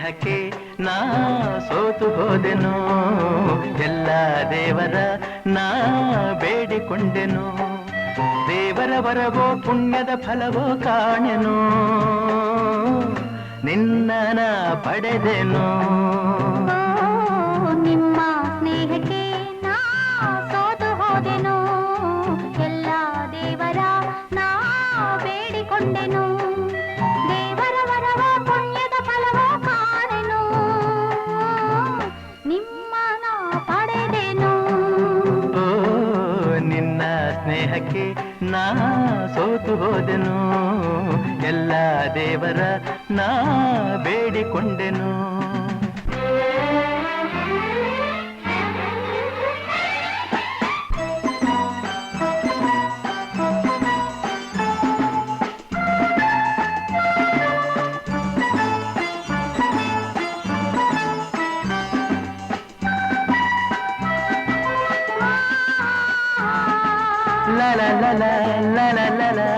ಸ್ನೇಹಕ್ಕೆ ನಾ ಸೋತು ಹೋದೆನು, ಎಲ್ಲ ದೇವರ ನಾ ಬೇಡಿಕೊಂಡೆನು, ದೇವರ ವರವೋ ಪುಣ್ಯದ ಫಲವೋ ಕಾಣೆನು, ನಿನ್ನ ನಾ ಪಡೆದೆನು. ನಿಮ್ಮ ಸ್ನೇಹಕ್ಕೆ ನಾ ಸೋತು ಹೋದೆನು, ಎಲ್ಲ ದೇವರ ನಾ ಬೇಡಿಕೊಂಡೆನು, ದೇವರ ವರವ ಪುಣ್ಯದ ಫಲವ ಕಾಣೆನು, ನಿಮ್ಮ ನಾ ಪಡೆದೆನು. ಓ ನಿನ್ನ ಸ್ನೇಹಕ್ಕೆ ನಾ ಸೋತು ಹೋದೆನು, ಎಲ್ಲ ದೇವರ ನಾ ಬೇಡಿಕೊಂಡೆನು. La la la la la la la la.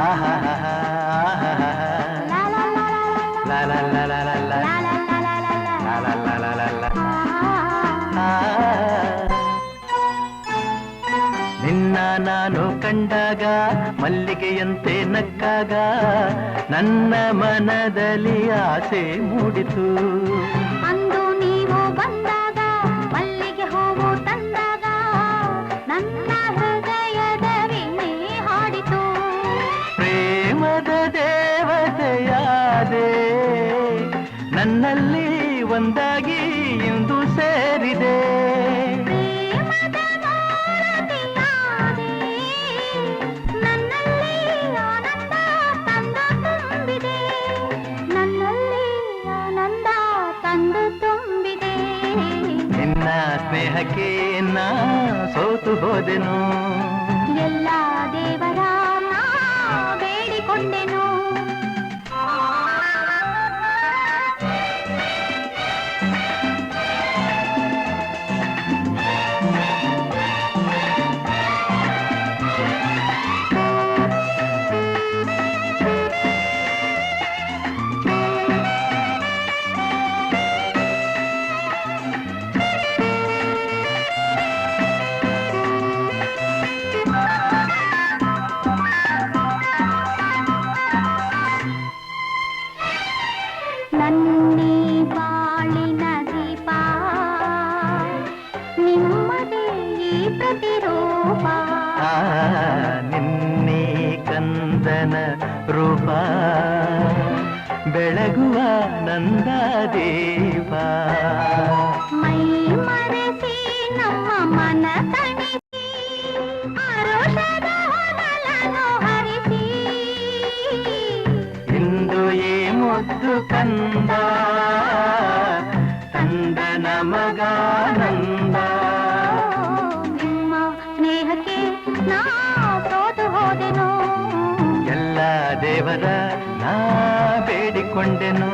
Ah ha ha ha ha ha. La la la la la la la la la. La la la la la la. ನಿನ್ನ ನಾನು ಕಂಡಾಗ ಮಲ್ಲಿಗೆಯಂತೆ ನಕ್ಕಾಗ ನನ್ನ ಮನದಲ್ಲಿ ಆಸೆ ಮೂಡಿತು. ಅಂದು ನೀವು ಬಂದಾಗ ಮಲ್ಲಿಗೆ ಹೂವು ತಂದಾಗ ನನ್ನ ಹೃದಯದ ವೀಣೆ ಹಾಡಿತು. ಪ್ರೇಮದ ದೇವತೆಯಾದೆ ನನ್ನಲ್ಲಿ ಒಂದಾಗಿ ಇಂದು ಸೇರಿದೆ. ಪ್ರೇಮದ ಮೂರತಿಯಾದೆ ನನ್ನಲ್ಲಿ ಆನಂದ ತಂದು ತುಂಬಿದೆ, ನನ್ನಲ್ಲಿ ಆನಂದ ತಂದು ತುಂಬಿದೆ. ನಿನ್ನ ಸ್ನೇಹಕ್ಕೆ ನಾ ಸೋತು ಹೋದೆನು, ಎಲ್ಲ ದೇವರ ನಾ ಬೇಡಿಕೊಂಡೆನು. ನನ್ನಿ ಬಾಳಿನ ದೀಪ ನಿಮ್ಮದೇ ಈ ಪ್ರತಿರೂಪ. ನಿನ್ನೆ ಕಂದನ ರೂಪ ಬೆಳಗುವ ನಂದ ದೀಪ. ಮೈ ಮರೆಸಿ ನಮ್ಮ ಮನ ತಣಿಸಿ ಆರೋಷದ ಹೊನಲನ್ನು ಹರಿಸಿ ಇಂದು ಏ ಮುದ್ದು ಕಂದ ತಂದ ನಮಗಾನಂದ. ನಿಮ್ಮ ಸ್ನೇಹಕ್ಕೆ ನಾ ಸೋತು ಹೋದೆನು, ಎಲ್ಲ ದೇವರ ನಾ ಬೇಡಿಕೊಂಡೆನು.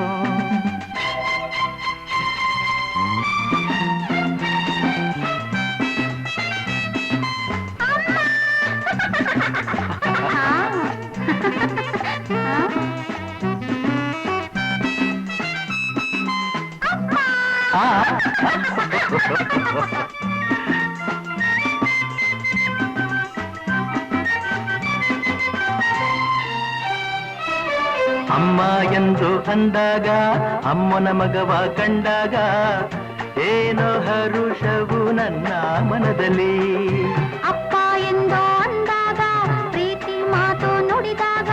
ಅಮ್ಮ ಎಂದು ಅಂದಾಗ ಅಮ್ಮನ ಮಗವ ಕಂಡಾಗ ಏನೋ ಹರುಷವು ನನ್ನ ಮನದಲ್ಲಿ. ಅಪ್ಪ ಎಂದು ಅಂದಾಗ ಪ್ರೀತಿ ಮಾತು ನುಡಿದಾಗ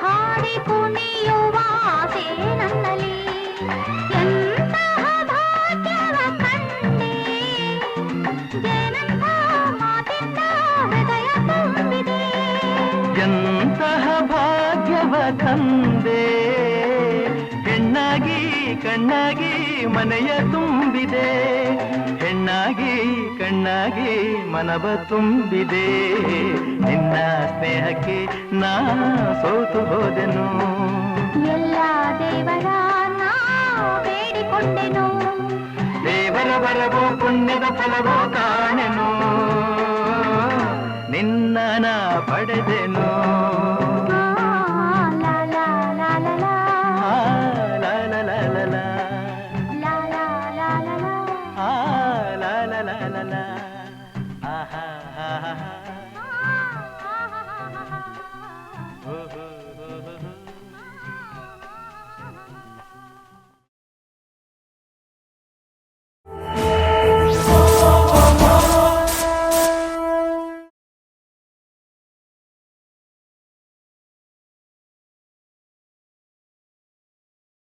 ಹಾಡಿ ಕುಣಿಯುವ ಆಸೆ ನನ್ನಲ್ಲಿ. ಎಂತಹ ಭಾಗ್ಯವ ಕಂಡೆ ಏನಂತ ಮಾತಿಂದ ಹೃದಯ ತುಂಬಿದೆ. ಎಂತಹ ಭಾಗ್ಯವ ತಂದೆ ಹೆಣ್ಣಾಗಿ ಕಣ್ಣಾಗಿ ಮನೆಯ ತುಂಬಿದೆ, ಹೆಣ್ಣಾಗಿ ಕಣ್ಣಾಗಿ ಮನವ ತುಂಬಿದೆ. ನಿನ್ನ ಸ್ನೇಹಕ್ಕೆ ನಾ ಸೋತು ಹೋದೆನು, ಎಲ್ಲ ದೇವರ ನಾ ಬೇಡಿಕೊಂಡೆನು, ದೇವರ ವರವೋ ಪುಣ್ಯದ ಫಲವೋ ಕಾಣೆನು, ನಿನ್ನ ನಾ ಪಡೆದೆನು. ಲಾ ಲಾ ಲಾ ಲಾ ಲಾ la la